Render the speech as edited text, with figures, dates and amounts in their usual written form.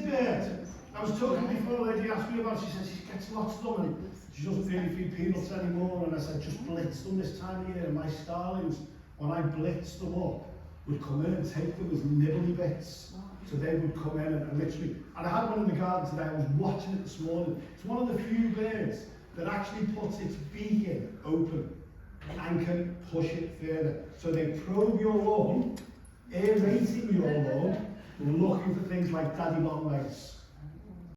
bird. I was talking before, a lady asked me about, she said she gets lots of them and she doesn't really feed peanuts anymore, and I said just blitz them this time of year, and my starlings, when I blitzed them up, would come in and take them as nibbly bits. So they would come in and literally, and I had one in the garden today, I was watching it this morning. It's one of the few birds that actually puts its beak in open and can push it further. So they probe your lawn, aerating your lawn, looking for things like daddy long legs.